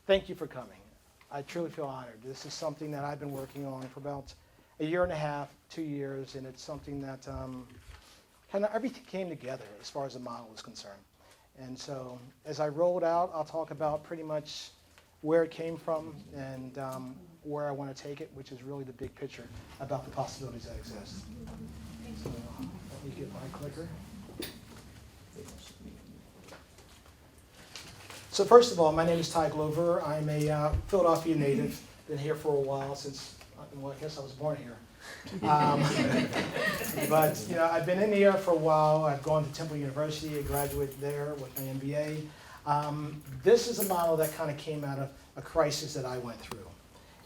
Thank you for coming. I truly feel honored. This is something that I've been working on for about a year and a half, 2 years, and it's something that kind of everything came together as far as the model is concerned. And so as I roll it out, I'll talk about pretty much where it came from and where I want to take it, which is really the big picture about the possibilities that exist. So let me get my clicker. So first of all, my name is Ty Glover. I'm a Philadelphia native. Been here for a while since, well, I guess I was born here. But you know, I've been in the air for a while. I've gone to Temple University. I graduated there with my MBA. This is a model that kind of came out of a crisis that I went through.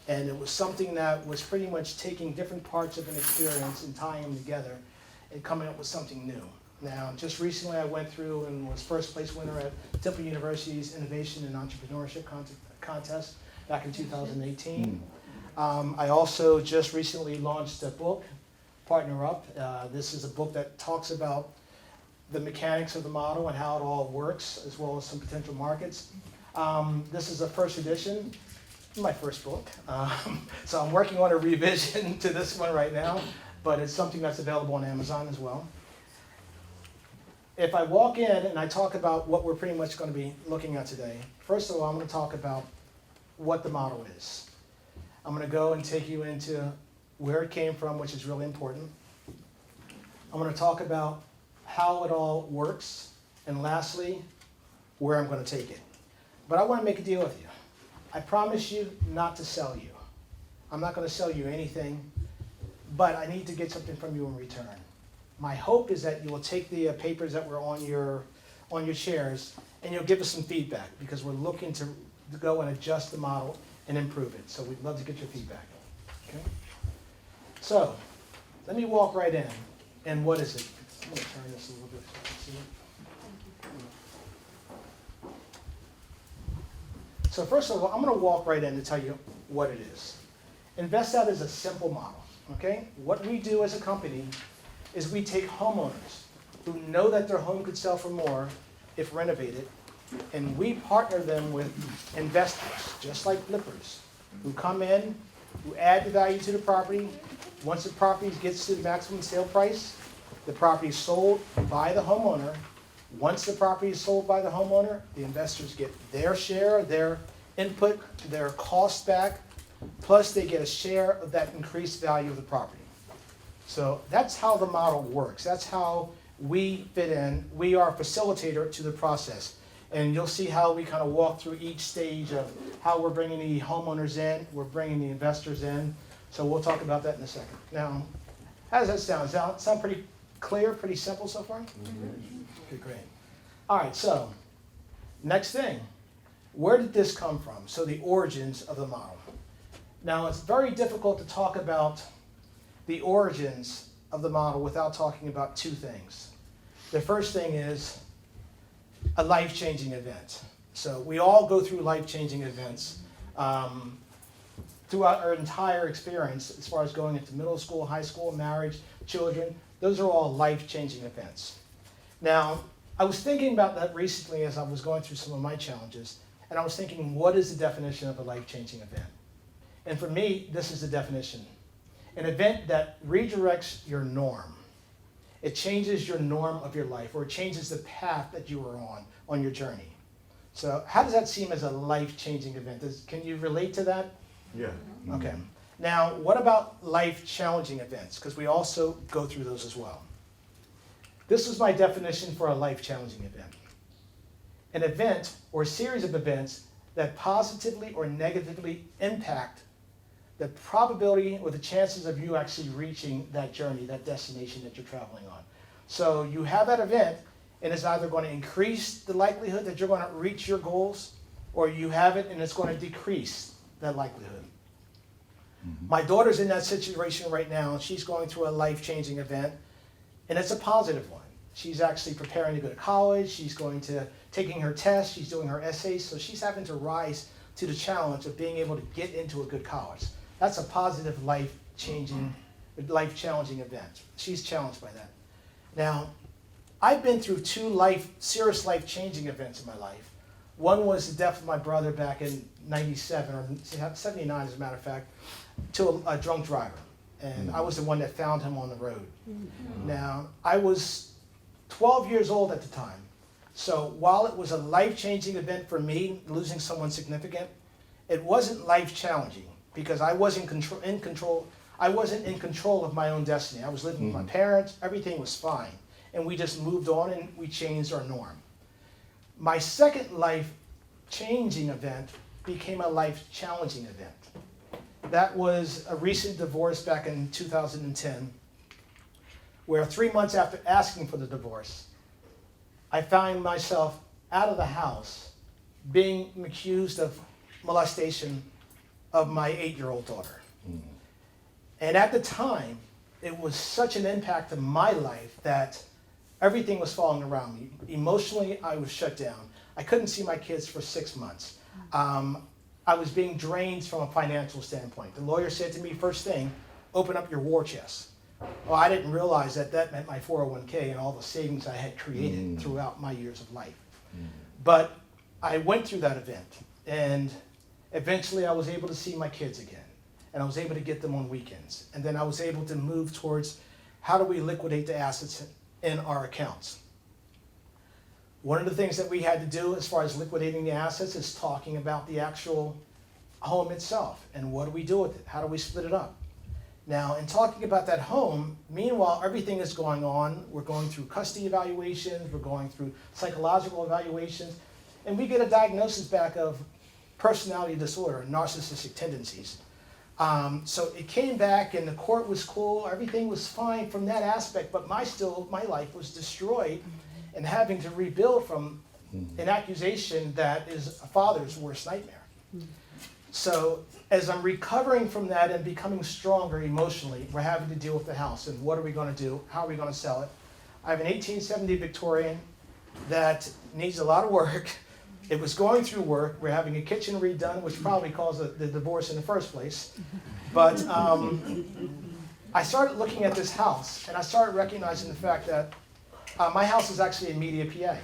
And it was something that was pretty much taking different parts of an experience and tying them together and coming up with something new. Now, just recently I went through and was first place winner at Temple University's Innovation and Entrepreneurship Contest back in 2018. I also just recently launched a book, Partner Up. This is a book that talks about the mechanics of the model and how it all works, as well as some potential markets. This is a first edition, my first book. So I'm working on a revision to this one right now, but it's something that's available on Amazon as well. If I walk in and I talk about what we're pretty much going to be looking at today, first of all, I'm going to talk about what the model is. I'm going to go and take you into where it came from, which is really important. I'm going to talk about how it all works, and lastly, where I'm going to take it. But I want to make a deal with you. I promise you not to sell you. I'm not going to sell you anything, but I need to get something from you in return. My hope is that you will take the papers that were on your chairs and you'll give us some feedback, because we're looking to go and adjust the model and improve it. So we'd love to get your feedback. Okay? So let me walk right in. And what is it? I'm going to turn this a little bit so you can see it. So first of all, I'm going to walk right in to tell you what it is. InvestOut is a simple model. Okay? What we do as a company is we take homeowners who know that their home could sell for more if renovated, and we partner them with investors, just like flippers, who come in, who add the value to the property. Once the property gets to the maximum sale price, the property is sold by the homeowner. Once the property is sold by the homeowner, the investors get their share, their input, their cost back, plus they get a share of that increased value of the property. So that's how the model works. That's how we fit in. We are a facilitator to the process. And you'll see how we kind of walk through each stage of how we're bringing the homeowners in, we're bringing the investors in. So we'll talk about that in a second. Now, how does that sound? Does that sound pretty clear, pretty simple so far? Okay, great. All right, so next thing, where did this come from? So the origins of the model. Now, it's very difficult to talk about the origins of the model without talking about two things. The first thing is a life-changing event. So we all go through life-changing events throughout our entire experience, as far as going into middle school, high school, marriage, children. Those are all life-changing events. Now, I was thinking about that recently as I was going through some of my challenges, and I was thinking, what is the definition of a life-changing event? And for me, this is the definition. An event that redirects your norm. It changes your norm of your life, or it changes the path that you are on your journey. So how does that seem as a life-changing event? Can you relate to that? Yeah. Okay. Now, what about life-challenging events? Because we also go through those as well. This is my definition for a life-challenging event. An event or a series of events that positively or negatively impact the probability or the chances of you actually reaching that journey, that destination that you're traveling on. So you have that event, and it's either going to increase the likelihood that you're going to reach your goals, or you have it and it's going to decrease that likelihood. My daughter's in that situation right now, and she's going through a life-changing event, and it's a positive one. She's actually preparing to go to college, she's taking her tests, she's doing her essays, so she's having to rise to the challenge of being able to get into a good college. That's a positive life-challenging event. She's challenged by that. Now, I've been through two serious life-changing events in my life. One was the death of my brother back in 97 or 79, as a matter of fact, to a drunk driver. And I was the one that found him on the road. Now, I was 12 years old at the time. So while it was a life-changing event for me, losing someone significant, it wasn't life-challenging because I wasn't in control of my own destiny. I was living with my parents, everything was fine. And we just moved on and we changed our norm. My second life-changing event became a life-challenging event. That was a recent divorce back in 2010, where 3 months after asking for the divorce, I found myself out of the house being accused of molestation of my 8-year-old daughter. And at the time, it was such an impact on my life that everything was falling around me. Emotionally, I was shut down. I couldn't see my kids for 6 months. I was being drained from a financial standpoint. The lawyer said to me, first thing, open up your war chest. Well, I didn't realize that that meant my 401k and all the savings I had created throughout my years of life. But I went through that event, and eventually I was able to see my kids again, and I was able to get them on weekends. And then I was able to move towards how do we liquidate the assets in our accounts. One of the things that we had to do as far as liquidating the assets is talking about the actual home itself and what do we do with it? How do we split it up? Now, in talking about that home, meanwhile, everything is going on. We're going through custody evaluations, we're going through psychological evaluations, and we get a diagnosis back of personality disorder, narcissistic tendencies. So it came back and the court was cool, everything was fine from that aspect, but my life was destroyed and having to rebuild from an accusation that is a father's worst nightmare. So as I'm recovering from that and becoming stronger emotionally, we're having to deal with the house and what are we going to do? How are we going to sell it? I have an 1870 Victorian that needs a lot of work. It was going through work. We're having a kitchen redone, which probably caused the divorce in the first place. But I started looking at this house and I started recognizing the fact that my house is actually in Media, PA.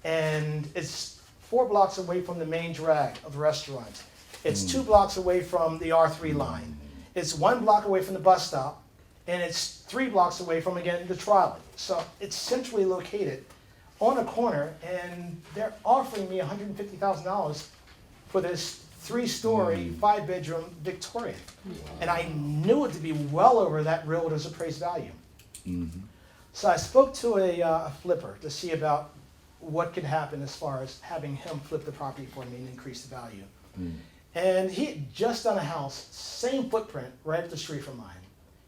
And it's 4 blocks away from the main drag of the restaurant. It's 2 blocks away from the R3 line. It's 1 block away from the bus stop, and it's 3 blocks away from, again, the trolley. So it's centrally located on a corner, and they're offering me $150,000 for this 3-story, 5-bedroom Victorian. And I knew it to be well over that realtor's appraised value. So I spoke to a flipper to see about what could happen as far as having him flip the property for me and increase the value. And he had just done a house, same footprint, right up the street from mine.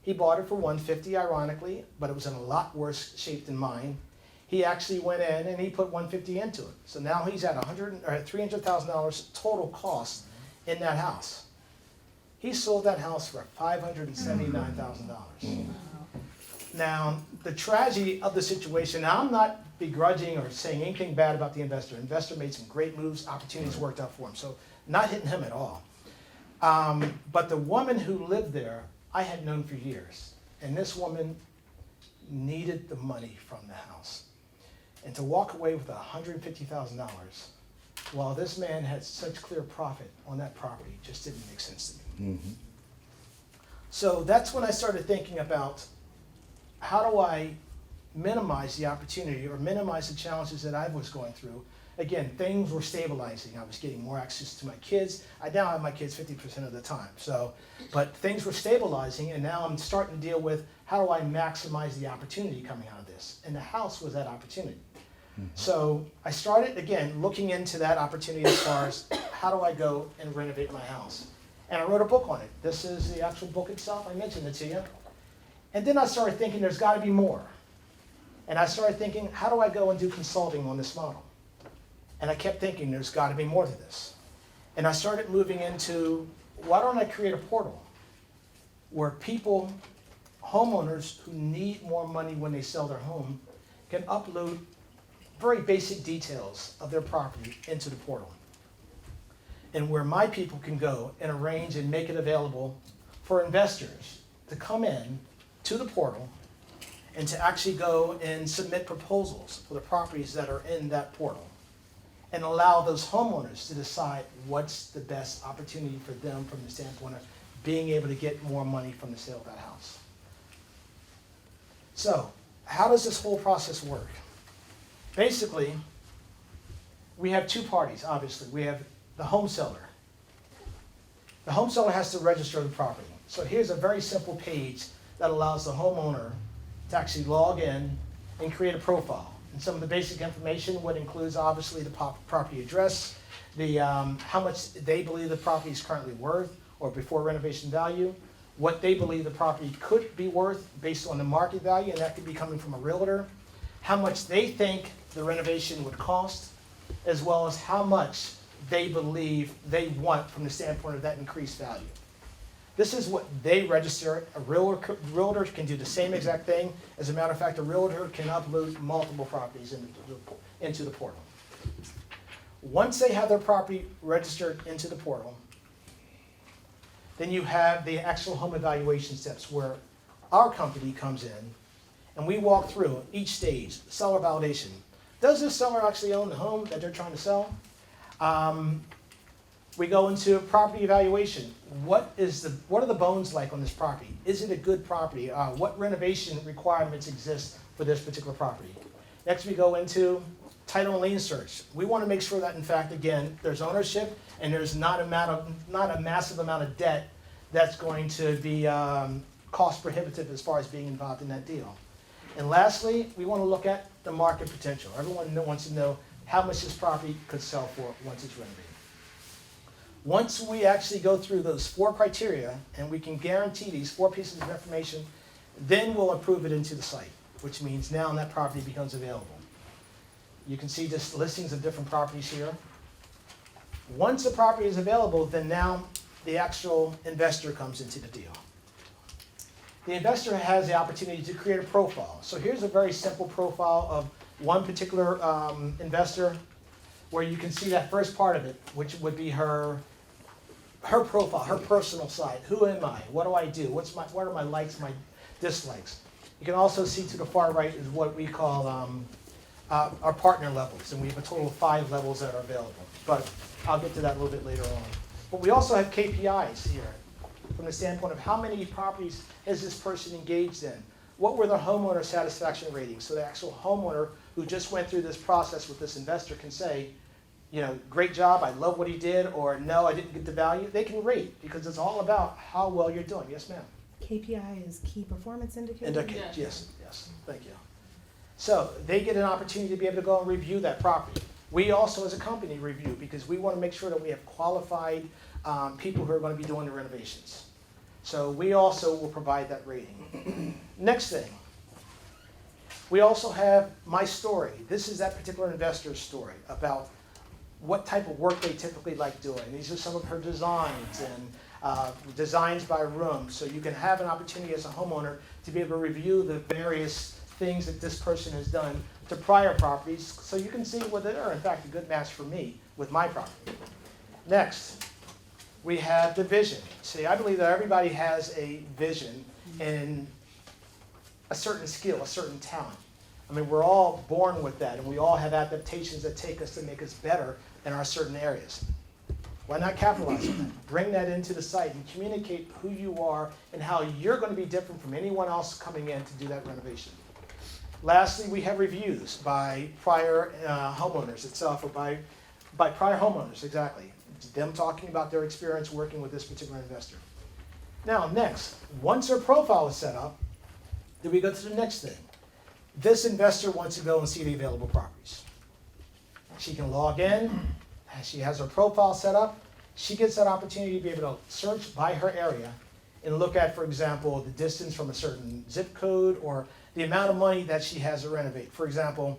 He bought it for $150,000, ironically, but it was in a lot worse shape than mine. He actually went in and he put $150,000 into it. So now he's at $300,000 total cost in that house. He sold that house for $579,000. Now, the tragedy of the situation, now I'm not begrudging or saying anything bad about the investor. Investor made some great moves, opportunities worked out for him. So not hitting him at all. But the woman who lived there, I had known for years. And this woman needed the money from the house. And to walk away with $150,000 while this man had such clear profit on that property just didn't make sense to me. So that's when I started thinking about how do I minimize the opportunity or minimize the challenges that I was going through. Again, things were stabilizing. I was getting more access to my kids. I now have my kids 50% of the time. But things were stabilizing, and now I'm starting to deal with how do I maximize the opportunity coming out of this. And the house was that opportunity. So I started, again, looking into that opportunity as far as how do I go and renovate my house. And I wrote a book on it. This is the actual book itself. I mentioned it to you. And then I started thinking there's got to be more. And I started thinking, how do I go and do consulting on this model? And I kept thinking, there's got to be more to this. And I started moving into, why don't I create a portal where people, homeowners who need more money when they sell their home, can upload very basic details of their property into the portal. And where my people can go and arrange and make it available for investors to come in to the portal and to actually go and submit proposals for the properties that are in that portal. and allow those homeowners to decide what's the best opportunity for them from the standpoint of being able to get more money from the sale of that house. So, how does this whole process work? Basically, we have two parties, obviously. We have the home seller. The home seller has to register the property. So here's a very simple page that allows the homeowner to actually log in and create a profile. And some of the basic information would include obviously the property address, the how much they believe the property is currently worth or before renovation value, what they believe the property could be worth based on the market value, and that could be coming from a realtor, how much they think the renovation would cost, as well as how much they believe they want from the standpoint of that increased value. This is what they register. A realtor can do the same exact thing. As a matter of fact, a realtor can upload multiple properties into the portal. Once they have their property registered into the portal, then you have the actual home evaluation steps where our company comes in and we walk through each stage, seller validation. Does this seller actually own the home that they're trying to sell? We go into property evaluation. What are the bones like on this property? Is it a good property? What renovation requirements exist for this particular property? Next, we go into title and lien search. We want to make sure that, in fact, again, there's ownership and there's not a massive amount of debt that's going to be cost prohibitive as far as being involved in that deal. And lastly, we want to look at the market potential. Everyone wants to know how much this property could sell for once it's renovated. Once we actually go through those 4 criteria and we can guarantee these 4 pieces of information, then we'll approve it into the site, which means now that property becomes available. You can see just listings of different properties here. Once the property is available, then now the actual investor comes into the deal. The investor has the opportunity to create a profile. So here's a very simple profile of one particular investor where you can see that first part of it, which would be her profile, her personal side. Who am I? What do I do? What are my likes, my dislikes? You can also see to the far right is what we call our partner levels, and we have a total of 5 levels that are available. But I'll get to that a little bit later on. But we also have KPIs here from the standpoint of how many properties has this person engaged in? What were the homeowner satisfaction ratings? So the actual homeowner who just went through this process with this investor can say, you know, great job, I love what he did, or no, I didn't get the value. They can rate because it's all about how well you're doing. Yes, ma'am? KPI is key performance indicator? Yes, thank you. So they get an opportunity to be able to go and review that property. We also, as a company, review because we want to make sure that we have qualified people who are going to be doing the renovations. So we also will provide that rating. Next thing, we also have my story. This is that particular investor's story about what type of work they typically like doing. These are some of her designs and designs by room. So you can have an opportunity as a homeowner to be able to review the various things that this person has done to prior properties so you can see whether they're in fact a good match for me with my property. Next, we have the vision. See, I believe that everybody has a vision and a certain skill, a certain talent. I mean, we're all born with that, and we all have adaptations that take us to make us better in our certain areas. Why not capitalize on that? Bring that into the site and communicate who you are and how you're going to be different from anyone else coming in to do that renovation. Lastly, we have reviews by prior homeowners itself, or by prior homeowners, exactly. It's them talking about their experience working with this particular investor. Now, next, once her profile is set up, then we go to the next thing. This investor wants to go and see the available properties. She can log in, she has her profile set up, she gets that opportunity to be able to search by her area and look at, for example, the distance from a certain zip code or the amount of money that she has to renovate. For example,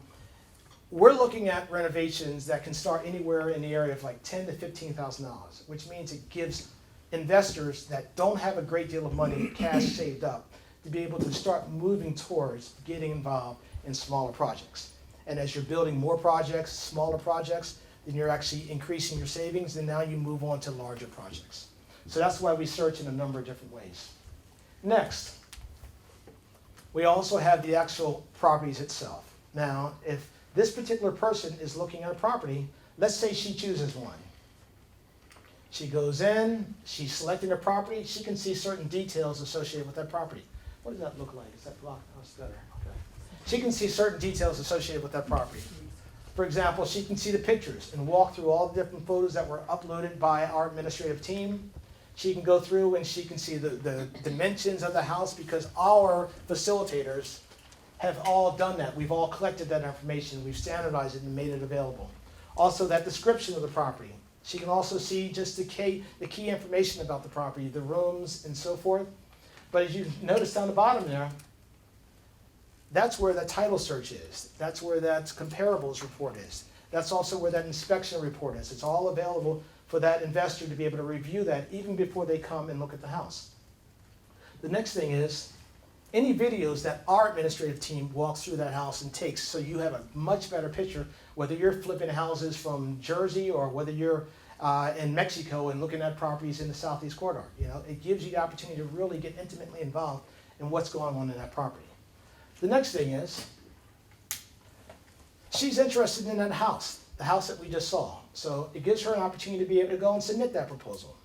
we're looking at renovations that can start anywhere in the area of like $10,000 to $15,000, which means it gives investors that don't have a great deal of money, cash saved up, to be able to start moving towards getting involved in smaller projects. And as you're building more projects, smaller projects, then you're actually increasing your savings, and now you move on to larger projects. So that's why we search in a number of different ways. Next, we also have the actual properties itself. Now, if this particular person is looking at a property, Let's say she chooses one. She goes in, she's selecting a property, she can see certain details associated with that property. What does that look like? Is that blocked? Oh, it's better. Okay. She can see certain details associated with that property. For example, she can see the pictures and walk through all the different photos that were uploaded by our administrative team. She can go through and she can see the dimensions of the house because our facilitators have all done that. We've all collected that information. We've standardized it and made it available. Also, that description of the property. She can also see just the key information about the property, the rooms and so forth. But as you notice down the bottom there, that's where the title search is. That's where that comparables report is. That's also where that inspection report is. It's all available for that investor to be able to review that even before they come and look at the house. The next thing is any videos that our administrative team walks through that house and takes, so you have a much better picture, whether you're flipping houses from Jersey or whether you're in Mexico and looking at properties in the Southeast Corridor. You know, it gives you the opportunity to really get intimately involved in what's going on in that property. The next thing is, she's interested in that house, the house that we just saw. So it gives her an opportunity to be able to go and submit that proposal.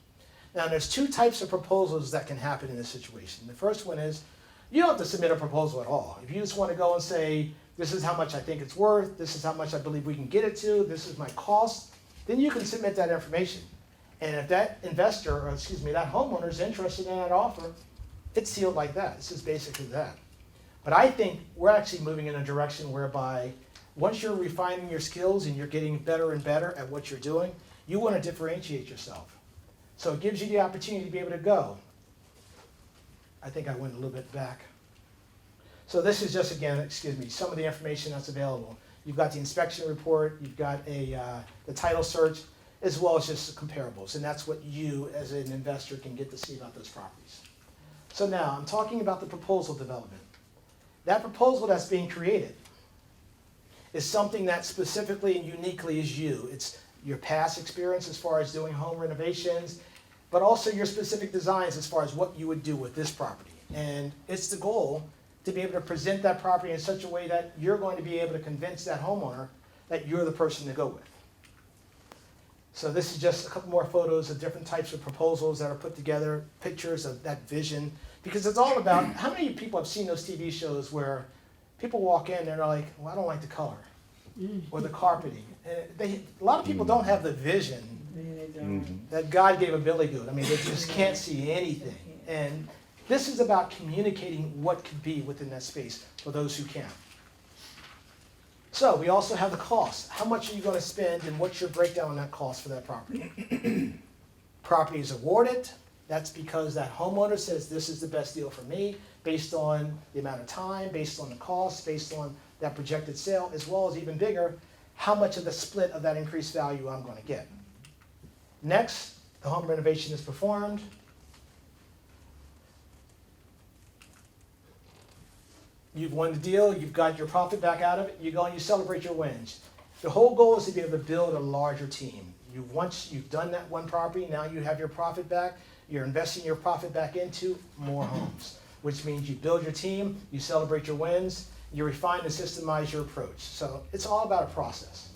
Now, there's two types of proposals that can happen in this situation. The first one is, you don't have to submit a proposal at all. If you just want to go and say, this is how much I think it's worth, this is how much I believe we can get it to, this is my cost, then you can submit that information. And if that investor, or excuse me, that homeowner is interested in that offer, it's sealed like that. This is basically that. But I think we're actually moving in a direction whereby once you're refining your skills and you're getting better and better at what you're doing, you want to differentiate yourself. So it gives you the opportunity to be able to go. I think I went a little bit back. So this is just, again, excuse me, some of the information that's available. You've got the inspection report, you've got the title search, as well as just the comparables. And that's what you, as an investor, can get to see about those properties. So now, I'm talking about the proposal development. That proposal that's being created is something that specifically and uniquely is you. It's your past experience as far as doing home renovations, but also your specific designs as far as what you would do with this property. And it's the goal to be able to present that property in such a way that you're going to be able to convince that homeowner that you're the person to go with. So this is just a couple more photos of different types of proposals that are put together, pictures of that vision, because it's all about, how many people have seen those TV shows where people walk in and they're like, well, I don't like the color or the carpeting. And a lot of people don't have the vision that God gave a Billy Goat. I mean, they just can't see anything. And this is about communicating what could be within that space for those who can. So we also have the cost. How much are you going to spend and what's your breakdown on that cost for that property? Property is awarded. That's because that homeowner says this is the best deal for me based on the amount of time, based on the cost, based on that projected sale, as well as even bigger, how much of the split of that increased value I'm going to get. Next, the home renovation is performed. You've won the deal, you've got your profit back out of it, you go and you celebrate your wins. The whole goal is to be able to build a larger team. Once you've done that one property, now you have your profit back, you're investing your profit back into more homes, which means you build your team, you celebrate your wins, you refine and systemize your approach. So it's all about a process.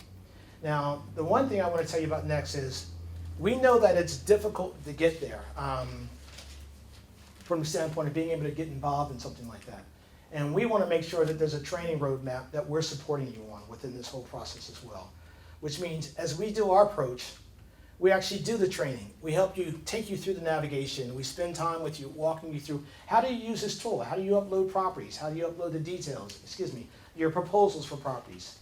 Now, the one thing I want to tell you about next is, we know that it's difficult to get there from the standpoint of being able to get involved in something like that. And we want to make sure that there's a training roadmap that we're supporting you on within this whole process as well. Which means as we do our approach, we actually do the training. We help you, take you through the navigation. We spend time with you, walking you through how do you use this tool? How do you upload properties? How do you upload the details? Your proposals for properties.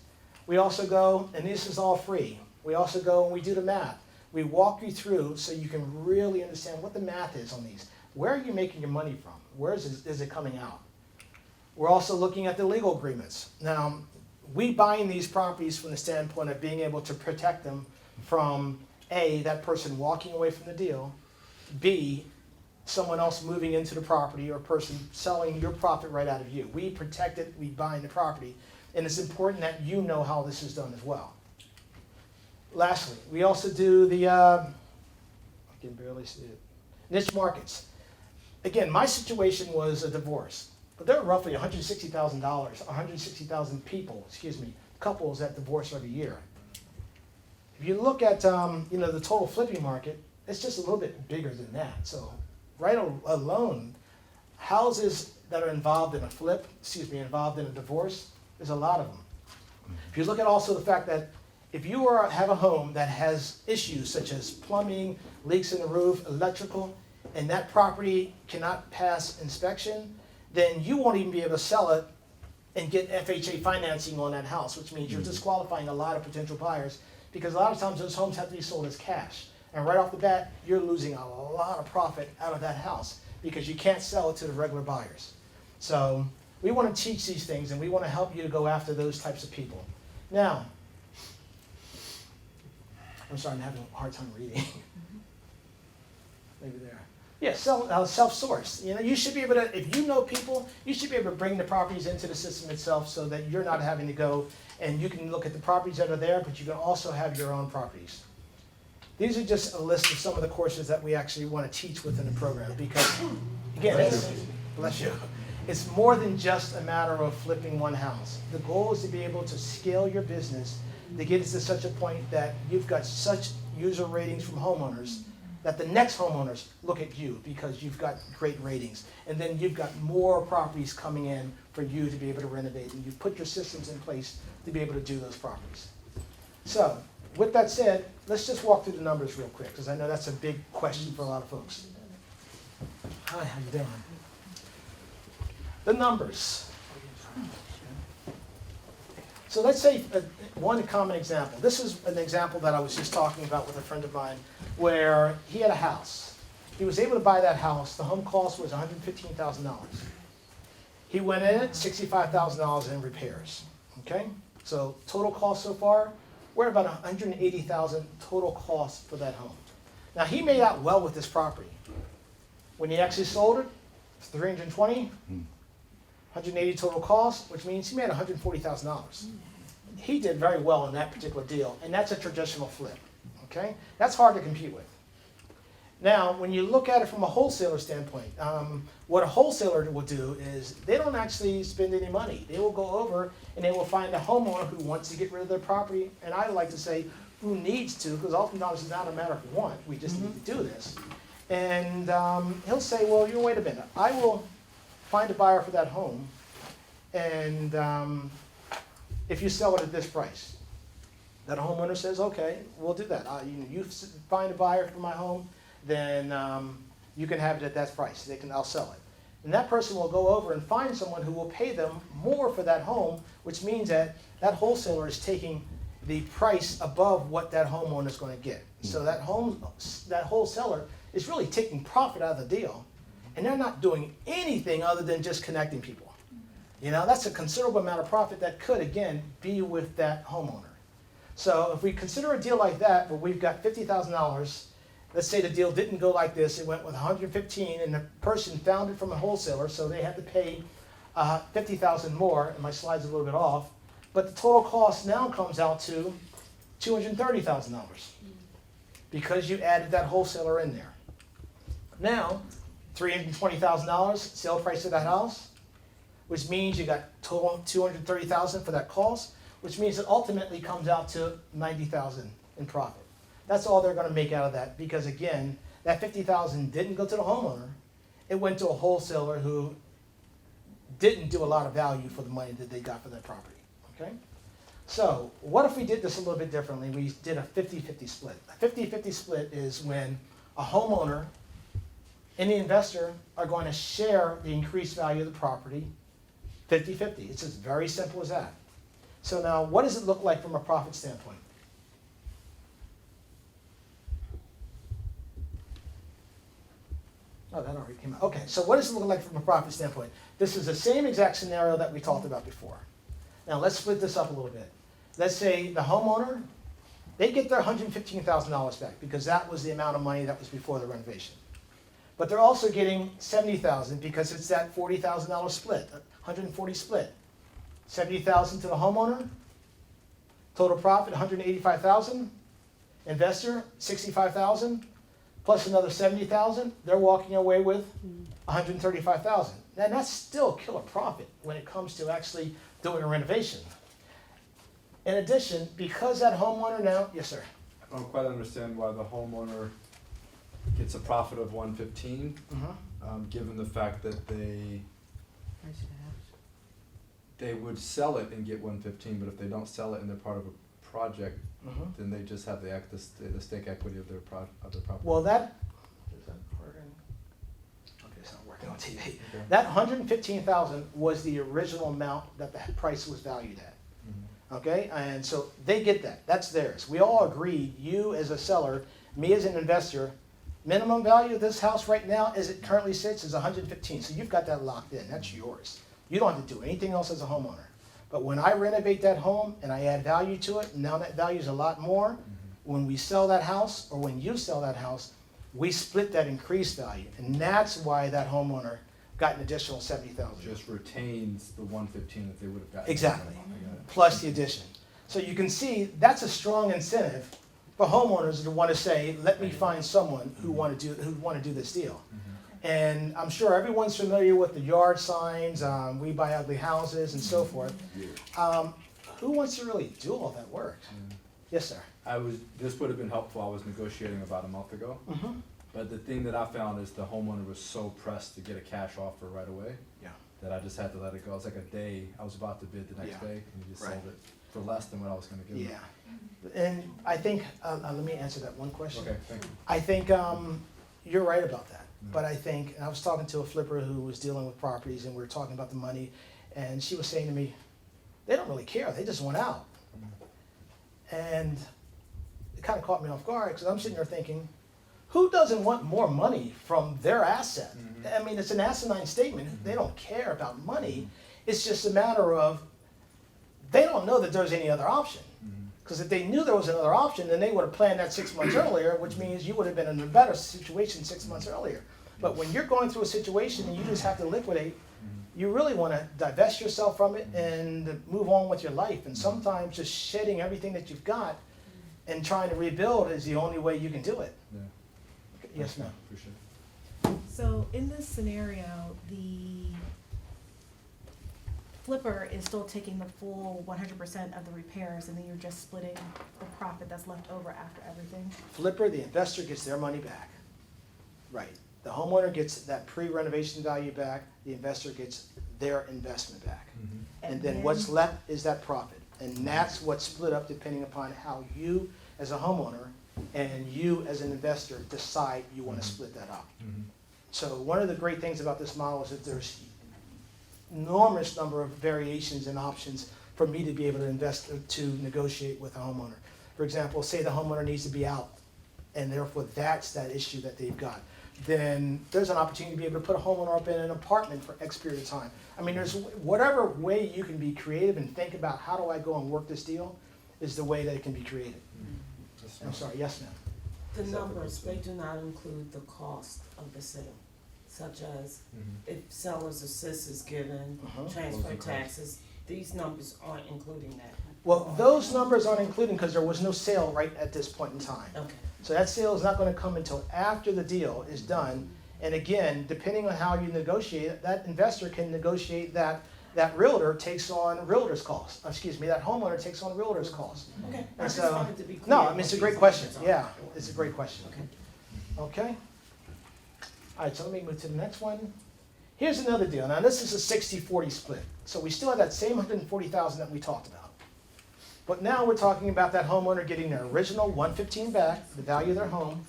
We also go, and this is all free, we also go and we do the math. We walk you through so you can really understand what the math is on these. Where are you making your money from? Where is it coming out? We're also looking at the legal agreements. Now, we bind these properties from the standpoint of being able to protect them from A, that person walking away from the deal, B, someone else moving into the property or person selling your profit right out of you. We protect it, we bind the property, and it's important that you know how this is done as well. Lastly, we also do the, I can barely see it, niche markets. Again, my situation was a divorce. But there are roughly $160,000, 160,000 people, couples that divorce every year. If If you look at, the total flipping market, it's just a little bit bigger than that. So alone, houses that are involved in a involved in a divorce, there's a lot of them. If you look at also the fact that if you have a home that has issues such as plumbing, leaks in the roof, electrical, and that property cannot pass inspection, then you won't even be able to sell it and get FHA financing on that house, which means you're disqualifying a lot of potential buyers, because a lot of times those homes have to be sold as cash. And right off the bat, you're losing a lot of profit out of that house because you can't sell it to the regular buyers. So we want to teach these things, and we want to help you to go after those types of people. Now, I'm sorry, I'm having a hard time reading. Maybe there. Yeah, self-source. You should be able to, if you know people, you should be able to bring the properties into the system itself so that you're not having to go, and you can look at the properties that are there, but you can also have your own properties. These are just a list of some of the courses that we actually want to teach within the program, because, again, bless you. It's more than just a matter of flipping one house. The goal is to be able to scale your business to get it to such a point that you've got such user ratings from homeowners that the next homeowners look at you because you've got great ratings. And then you've got more properties coming in for you to be able to renovate, and you've put your systems in place to be able to do those properties. So, with that said, let's just walk through the numbers real quick, because I know that's a big question for a lot of folks. Hi, how you doing? The numbers. So let's say one common example. This is an example that I was just talking about with a friend of mine, where he had a house. He was able to buy that house. The home cost was $115,000. He went in it, $65,000 in repairs. Okay? So total cost so far, we're about $180,000 total cost for that home. Now he made out well with this property. When he actually sold it, it's $320,000. 180 total cost, which means he made $140,000. He did very well in that particular deal, and that's a traditional flip. Okay, that's hard to compete with. Now, when you look at it from a wholesaler standpoint, what a wholesaler will do is they don't actually spend any money. They will go over and they will find a homeowner who wants to get rid of their property, and I like to say who needs to, because oftentimes it's not a matter of want. We just need to do this. And he'll say, well, you wait a minute. I will find a buyer for that home, and if you sell it at this price, that homeowner says, okay, we'll do that. You find a buyer for my home, then you can have it at that price. I'll sell it. And that person will go over and find someone who will pay them more for that home, which means that that wholesaler is taking the price above what that homeowner is going to get. So that wholesaler is really taking profit out of the deal. And they're not doing anything other than just connecting people. That's a considerable amount of profit that could, again, be with that homeowner. So if we consider a deal like that, where we've got $50,000, let's say the deal didn't go like this, it went with $115,000, and the person found it from a wholesaler, so they had to pay $50,000 more, and my slide's a little bit off, but the total cost now comes out to $230,000 because you added that wholesaler in there. Now, $320,000 sale price of that house, which means you got total $230,000 for that cost, which means it ultimately comes out to $90,000 in profit. That's all they're going to make out of that, because again, that $50,000 didn't go to the homeowner. It went to a wholesaler who didn't do a lot of value for the money that they got for that property. Okay? So what if we did this a little bit differently? We did a 50-50 split. A 50-50 split is when a homeowner and the investor are going to share the increased value of the property 50-50. It's as very simple as that. So now, what does it look like from a profit standpoint? Oh, that already came out. Okay, so what does it look like from a profit standpoint? This is the same exact scenario that we talked about before. Now, let's split this up a little bit. Let's say the homeowner, they get their $115,000 back because that was the amount of money that was before the renovation. But they're also getting $70,000 because it's that $40,000 split, 140 split. $70,000 to the homeowner, total profit $185,000, investor $65,000, plus another $70,000. They're walking away with $135,000. And that's still killer profit when it comes to actually doing a renovation. In addition, because that homeowner now, yes sir. don't quite understand why the homeowner gets a profit of 115, given the fact that they would sell it and get 115, but if they don't sell it and they're part of a project, then they just have the stake equity of their property. Well, that, is that working? Okay, it's not working on TV. Okay. That 115,000 was the original amount that the price was valued at. Okay, and so they get that, that's theirs. We all agreed, you as a seller, me as an investor, minimum value of this house right now, as it currently sits, is 115, so you've got that locked in, that's yours. You don't have to do anything else as a homeowner. But when I renovate that home and I add value to it, now that value is a lot more, when we sell that house, or when you sell that house, we split that increased value, and that's why that homeowner got an additional 70,000. Just retains the 115 that they would have gotten. Exactly. I got it. Plus the addition. So you can see, that's a strong incentive for homeowners to want to say, let me find someone who want to do this deal. And I'm sure everyone's familiar with the yard signs, we buy ugly houses and so forth. Who wants to really do all that work? Yes, sir. This would have been helpful. I was negotiating about a month ago. But the thing that I found is the homeowner was so pressed to get a cash offer right away Yeah. that I just had to let it go. It was like a day. I was about to bid the next Yeah. day, and he just Right. sold it for less than what I was going to give him. Yeah. And I think, let me answer that one question. Okay, thank you. I think you're right about that. But I think, and I was talking to a flipper who was dealing with properties, and we were talking about the money, and she was saying to me, they don't really care, they just want out. And it kind of caught me off guard, because I'm sitting there thinking, who doesn't want more money from their asset? I mean, it's an asinine statement, they don't care about money, it's just a matter of, they don't know that there's any other option. Because if they knew there was another option, then they would have planned that 6 months earlier, which means you would have been in a better situation 6 months earlier. But when you're going through a situation and you just have to liquidate, you really want to divest yourself from it and move on with your life. And sometimes just shedding everything that you've got and trying to rebuild is the only way you can do it. Yeah. Yes, ma'am. Appreciate it. So in this scenario, the flipper is still taking the full 100% of the repairs, and then you're just splitting the profit that's left over after everything? Flipper, the investor gets their money back. Right. The homeowner gets that pre-renovation value back, the investor gets their investment back. And then what's left is that profit. And that's what's split up depending upon how you, as a homeowner, and you, as an investor, decide you want to split that up. So one of the great things about this model is that there's enormous number of variations and options for me to be able to invest, to negotiate with a homeowner. For example, say the homeowner needs to be out, and therefore that's that issue that they've got. Then there's an opportunity to be able to put a homeowner up in an apartment for X period of time. I mean, there's whatever way you can be creative and think about how do I go and work this deal is the way that it can be created. I'm sorry, yes, ma'am. The numbers, they do not include the cost of the sale, such as if seller's assist is given, transfer Closing costs. taxes, these numbers aren't including that. Well, those numbers aren't included because there was no sale right at this point in time. Okay. So that sale is not going to come until after the deal is done. And again, depending on how you negotiate it, that investor can negotiate that realtor takes on realtor's costs. Excuse me, that homeowner takes on realtor's costs. Okay, I And just so, wanted to be clear. no, I mean, what it's a these great question. numbers are. Yeah, it's a great question. Okay. Okay? All right, so let me move to the next one. Here's another deal. Now, this is a 60-40 split. So we still have that same 140,000 that we talked about. But now we're talking about that homeowner getting their original 115 back, the value of their home,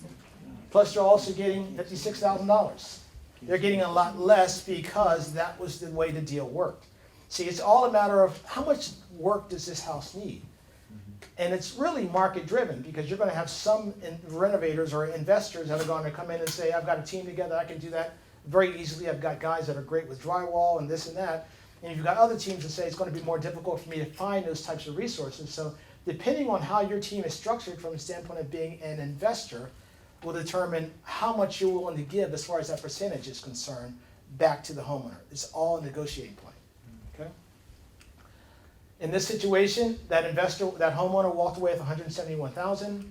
plus they're also getting $56,000. They're getting a lot less because that was the way the deal worked. See, it's all a matter of how much work does this house need? And it's really market driven because you're going to have some renovators or investors that are going to come in and say, I've got a team together, I can do that very easily. I've got guys that are great with drywall and this and that. And you've got other teams that say it's going to be more difficult for me to find those types of resources. So depending on how your team is structured from the standpoint of being an investor will determine how much you're willing to give as far as that percentage is concerned back to the homeowner. It's all a negotiating point. Okay? In this situation, that homeowner walked away with $171,000,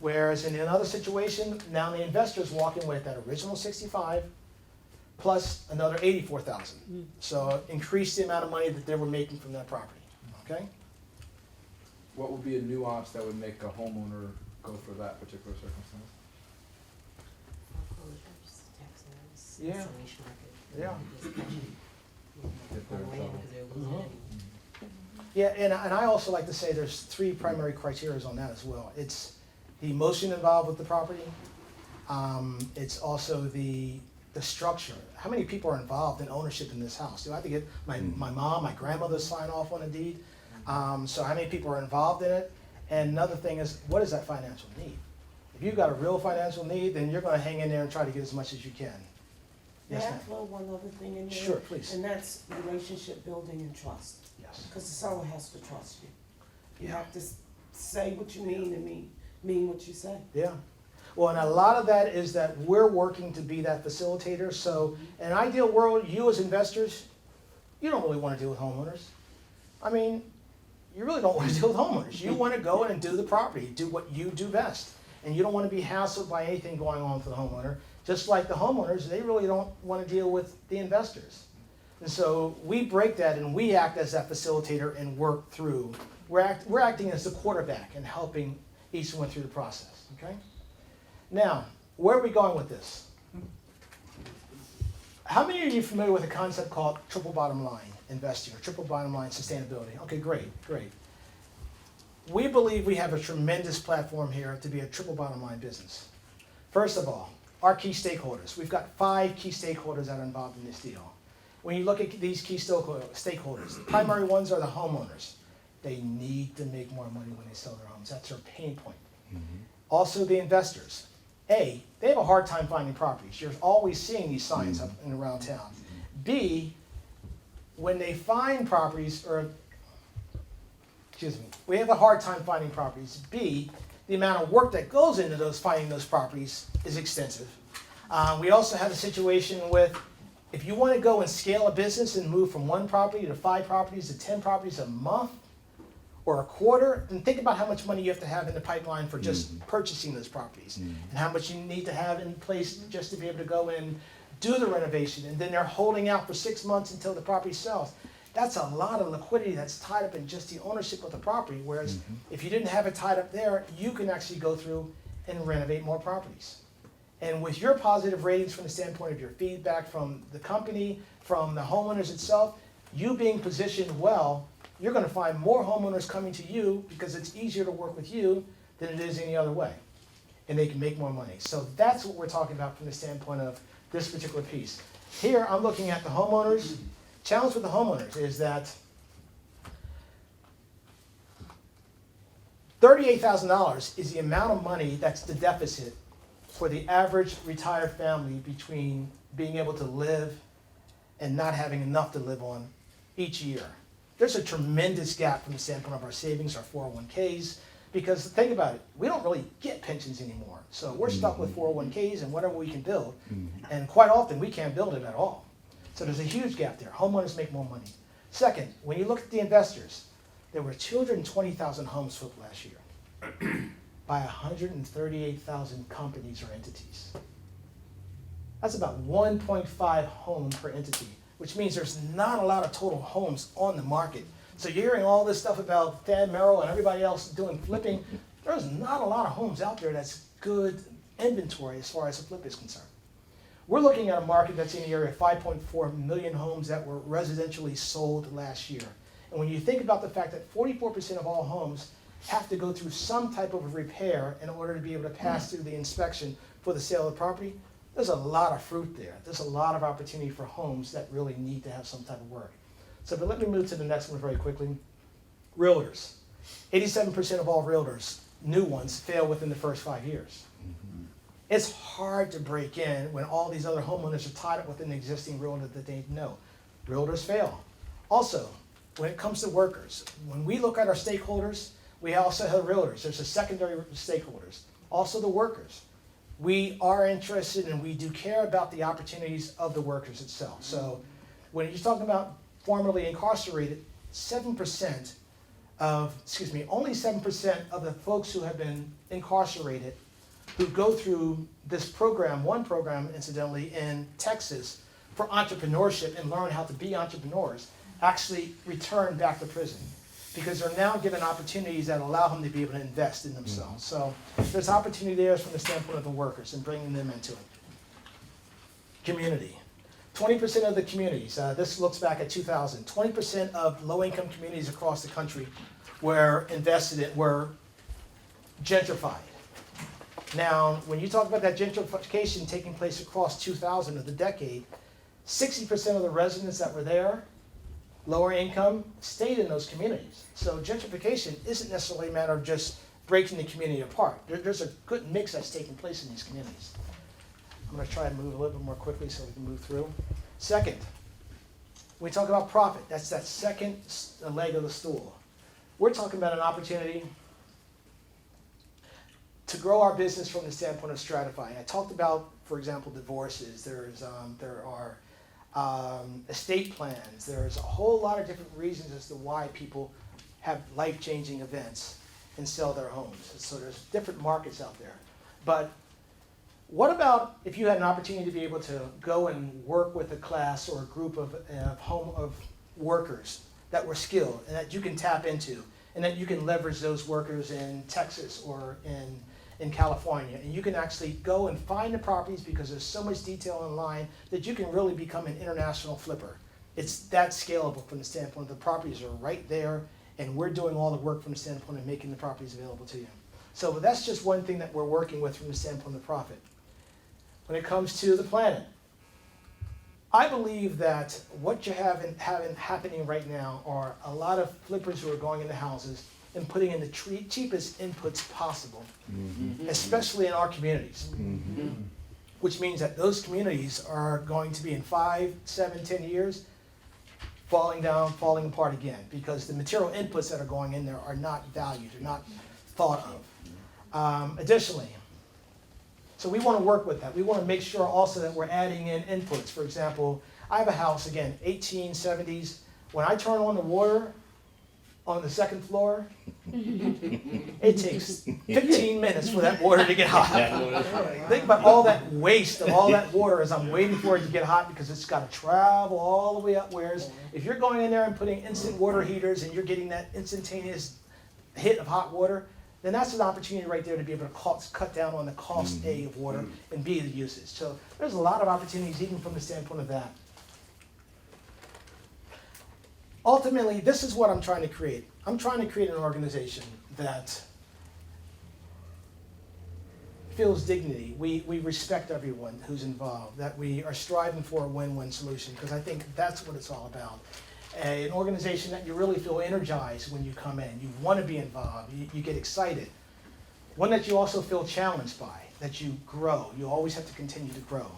whereas in another situation, now the investor is walking away with that original 65 plus another 84,000. So increase the amount of money that they were making from that property. Okay? What would be a nuance that would make a homeowner go for that particular circumstance. Foreclosures, taxes, Yeah. isolation market. Yeah. Especially, If they're in on land, trouble. 'cause they're losing Mhm. any. Yeah, and I also like to say there's three primary criteria on that as well. It's the emotion involved with the property. It's also the structure. How many people are involved in ownership in this house? Do I have to get my mom, my grandmother to sign off on a deed? So how many people are involved in it? And another thing is, what is that financial need? If you've got a real financial need, then you're gonna hang in there and try to get as much as you can. May Yes, I ma'am. throw one other thing in there? Sure, please. And that's relationship building and trust, Yes. because the seller has to trust you. You Yeah. have to say what you mean and mean what you say. Yeah. Well, and a lot of that is that we're working to be that facilitator. So in an ideal world, you as investors, you don't really want to deal with homeowners. I mean, you really don't want to deal with homeowners. You want to go in and do the property, do what you do best. And you don't want to be hassled by anything going on for the homeowner. Just like the homeowners, they really don't want to deal with the investors. And so we break that and we act as that facilitator and work through. We're acting as the quarterback and helping each one through the process, okay? Now, where are we going with this? How many of you are familiar with a concept called triple bottom line investing or triple bottom line sustainability? Okay, great. We believe we have a tremendous platform here to be a triple bottom line business. First of all, our key stakeholders. We've got 5 key stakeholders that are involved in this deal. When you look at these key stakeholders, the primary ones are the homeowners. They need to make more money when they sell their homes. That's their pain point. Also the investors. A, they have a hard time finding properties. You're always seeing these signs up and around town. B, when they find properties, we have a hard time finding properties. B, the amount of work that goes into finding those properties is extensive. We also have a situation with, if you want to go and scale a business and move from 1 property to 5 properties to 10 properties a month or a quarter, then think about how much money you have to have in the pipeline for just purchasing those properties and how much you need to have in place just to be able to go in, do the renovation, and then they're holding out for 6 months until the property sells. That's a lot of liquidity that's tied up in just the ownership of the property, whereas if you didn't have it tied up there, you can actually go through and renovate more properties. And with your positive ratings from the standpoint of your feedback from the company, from the homeowners itself, you being positioned well, you're gonna find more homeowners coming to you because it's easier to work with you than it is any other way. And they can make more money. So that's what we're talking about from the standpoint of this particular piece. Here, I'm looking at the homeowners. Challenge with the homeowners is that $38,000 is the amount of money that's the deficit for the average retired family between being able to live and not having enough to live on each year. There's a tremendous gap from the standpoint of our savings, our 401ks, because think about it, we don't really get pensions anymore. So we're stuck with 401ks and whatever we can build. And quite often, we can't build it at all. So there's a huge gap there. Homeowners make more money. Second, when you look at the investors, there were 220,000 homes flipped last year by 138,000 companies or entities. That's about 1.5 homes per entity, which means there's not a lot of total homes on the market. So you're hearing all this stuff about Thad Merrill and everybody else doing flipping. There's not a lot of homes out there that's good inventory as far as the flip is concerned. We're looking at a market that's in the area of 5.4 million homes that were residentially sold last year. And when you think about the fact that 44% of all homes have to go through some type of repair in order to be able to pass through the inspection for the sale of the property, there's a lot of fruit there. There's a lot of opportunity for homes that really need to have some type of work. So, but let me move to the next one very quickly. Realtors. 87% of all realtors, new ones, fail within the first 5 years. It's hard to break in when all these other homeowners are tied up with an existing realtor that they know. Realtors fail. Also, when it comes to workers, when we look at our stakeholders, we also have realtors. There's a secondary stakeholders. Also the workers. We are interested and we do care about the opportunities of the workers itself. So when you're talking about formerly incarcerated, only 7% of the folks who have been incarcerated who go through this program, one program incidentally in Texas for entrepreneurship and learn how to be entrepreneurs, actually return back to prison. because they're now given opportunities that allow them to be able to invest in themselves. So there's opportunity there from the standpoint of the workers and bringing them into it. Community. 20% of the communities, this looks back at 2000, 20% of low-income communities across the country were gentrified. Now, when you talk about that gentrification taking place across 2000 of the decade, 60% of the residents that were there, lower income, stayed in those communities. So gentrification isn't necessarily a matter of just breaking the community apart. There's a good mix that's taking place in these communities. I'm going to try and move a little bit more quickly so we can move through. Second, we talk about profit. That's that second leg of the stool. We're talking about an opportunity to grow our business from the standpoint of stratifying. I talked about, for example, divorces. There are estate plans. There's a whole lot of different reasons as to why people have life-changing events and sell their homes. So there's different markets out there. But what about if you had an opportunity to be able to go and work with a class or a group of workers that were skilled and that you can tap into, and that you can leverage those workers in Texas or in California, and you can actually go and find the properties because there's so much detail online that you can really become an international flipper. It's that scalable from the standpoint of the properties are right there, and we're doing all the work from the standpoint of making the properties available to you. So that's just one thing that we're working with from the standpoint of profit. When it comes to the planet, I believe that what you have happening right now are a lot of flippers who are going into houses and putting in the cheapest inputs possible, especially in our communities, which means that those communities are going to be in 5, 7, 10 years falling apart again, because the material inputs that are going in there are not valued, they're not thought of. Additionally, so we want to work with that. We want to make sure also that we're adding in inputs. For example, I have a house, again, 1870s. When I turn on the water on the second floor, it takes 15 minutes for that water to get hot. Think about all that waste of all that water as I'm waiting for it to get hot because it's got to travel all the way up. Whereas if you're going in there and putting instant water heaters and you're getting that instantaneous hit of hot water, then that's an opportunity right there to be able to cut down on the cost A of water and B, the usage. So there's a lot of opportunities even from the standpoint of that. Ultimately, this is what I'm trying to create. I'm trying to create an organization that feels dignity. We respect everyone who's involved, that we are striving for a win-win solution, because I think that's what it's all about. An organization that you really feel energized when you come in. You want to be involved. You get excited. One that you also feel challenged by, that you grow. You always have to continue to grow.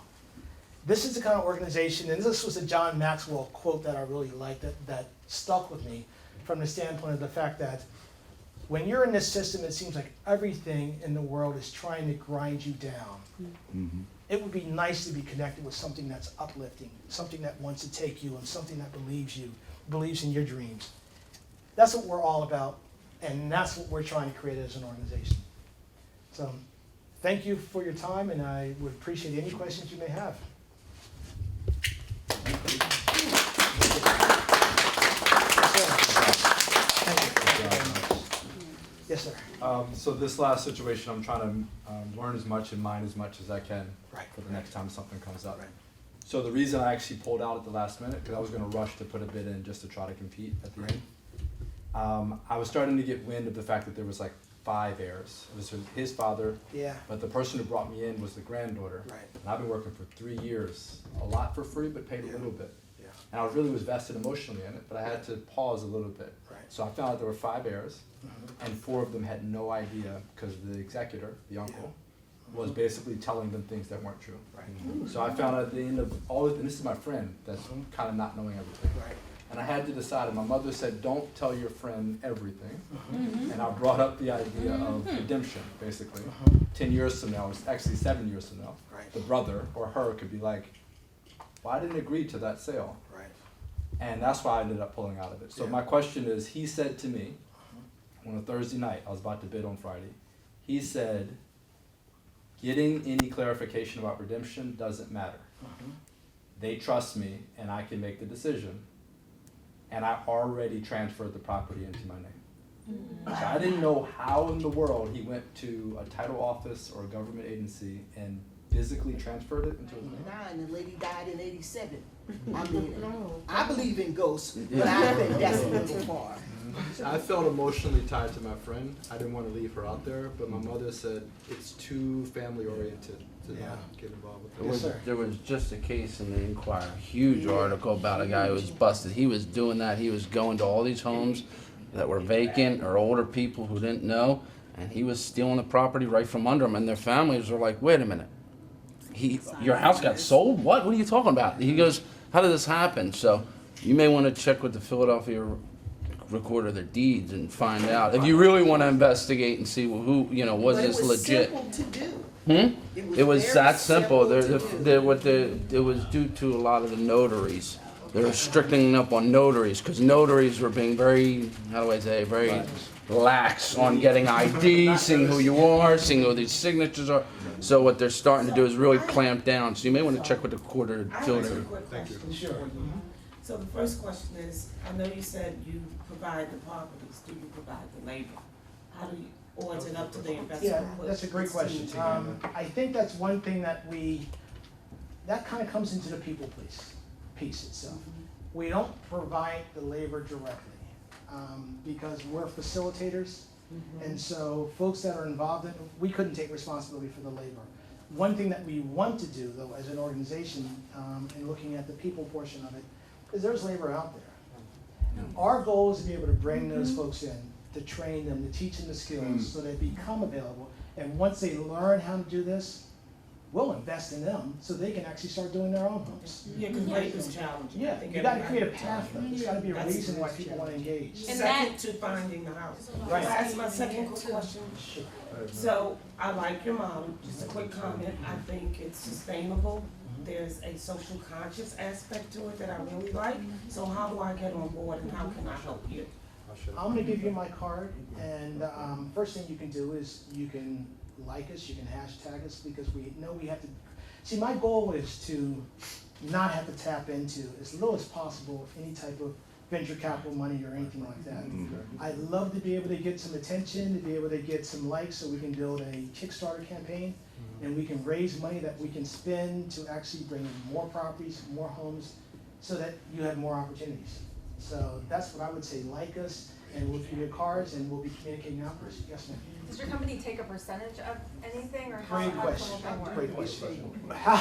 This is the kind of organization, and this was a John Maxwell quote that I really liked, that stuck with me from the standpoint of the fact that when you're in this system, it seems like everything in the world is trying to grind you down. It would be nice to be connected with something that's uplifting, something that wants to take you, and something that believes in your dreams. That's what we're all about, and that's what we're trying to create as an organization. So thank you for your time, and I would appreciate any questions you may have. Yes, sir. So this last situation, I'm trying to learn as much and mine as much as I can for the next time something comes up. Right. So the reason I actually pulled out at the last minute, because I was going to rush to put a bid in just to try to compete at the end. I was starting to get wind of the fact that there was like 5 heirs. It was his father, but the person who brought me in was the granddaughter. Right. And I've been working for 3 years, a lot for free, but paid a little bit. Yeah. And I was vested emotionally in it, but I had to pause a little bit. Right. So I found out there were 5 heirs, and 4 of them had no idea because the executor, the uncle, was basically telling them things that weren't true. Right. So I found out at the end of all of, and this is my friend that's kind of not knowing everything. Right. And I had to decide, and my mother said, don't tell your friend everything. And I brought up the idea of redemption, basically. 10 years from now, or actually 7 years from now, the brother or her could be like, well, I didn't agree to that sale. Right. And that's why I ended up pulling out of it. So my question is, he said to me, on a Thursday night, I was about to bid on Friday, he said, getting any clarification about redemption doesn't matter. They trust me, and I can make the decision. and I already transferred the property into my name. So I didn't know how in the world he went to a title office or a government agency and physically transferred it into his name. 99, and the lady died in 87. I mean, I believe in ghosts, but I think that's a little far. I felt emotionally tied to my friend. I didn't want to leave her out there, but my mother said it's too family oriented to Yeah. not get involved with There it. Yes, was, sir. there was just a case in the Inquirer, huge article about a guy who was busted. He was doing that. He was going to all these homes that were vacant or older people who didn't know, and he was stealing the property right from under them. And their families were like, "Wait a minute, your house got sold? What? What are you talking about?" He goes, "How did this happen?" So you may want to check with the Philadelphia Recorder of their Deeds and find out if you really want to investigate and see who, was But it this was legit? simple to do. It was very that simple. to do. It was due to a lot of the notaries. They were strictening up on notaries because notaries were being very, very lax on getting ID, seeing who you are, seeing who these signatures are. So what they're starting to do is really clamp down. So you may want to check with the quarter I have filter. two quick questions for you. So the first question is, I know you said you provide the properties, do you provide the labor? How do you, or is it up to the investor? Yeah, to put that's a great this team question. together? I think that's one thing that that kind of comes into the people piece itself. We don't provide the labor directly, because we're facilitators, and so folks that are involved in, we couldn't take responsibility for the labor. One thing that we want to do, though, as an organization, in looking at the people portion of it, is there's labor out there. Our goal is to be able to bring those folks in, to train them, to teach them the skills, so they become available. And once they learn how to do this, we'll invest in them, so they can actually start doing their own homes. Yeah, because labor is challenging. I Yeah, think you gotta everybody create a knows path, that. though. There's gotta be a That's reason why huge people wanna engage. Second to finding the house. Right. Can I ask my second quick question? Sure. So, I like your model, just a quick comment, I think it's sustainable. There's a social conscious aspect to it that I really like, so how do I get on board and how can I help you? I'm gonna give you my card, and first thing you can do is you can like us, you can hashtag us, because we know we have to. See, my goal is to not have to tap into, as little as possible, any type of venture capital money or anything like that. I'd love to be able to get some attention, to be able to get some likes, so we can build a Kickstarter campaign, and we can raise money that we can spend to actually bring in more properties, more homes, so that you have more opportunities. So that's what I would say, like us, and we'll give you cards, and we'll be communicating outwards. Yes, ma'am? Does your company take a percentage of anything, or how Great how does the whole question, thing work? great question. How,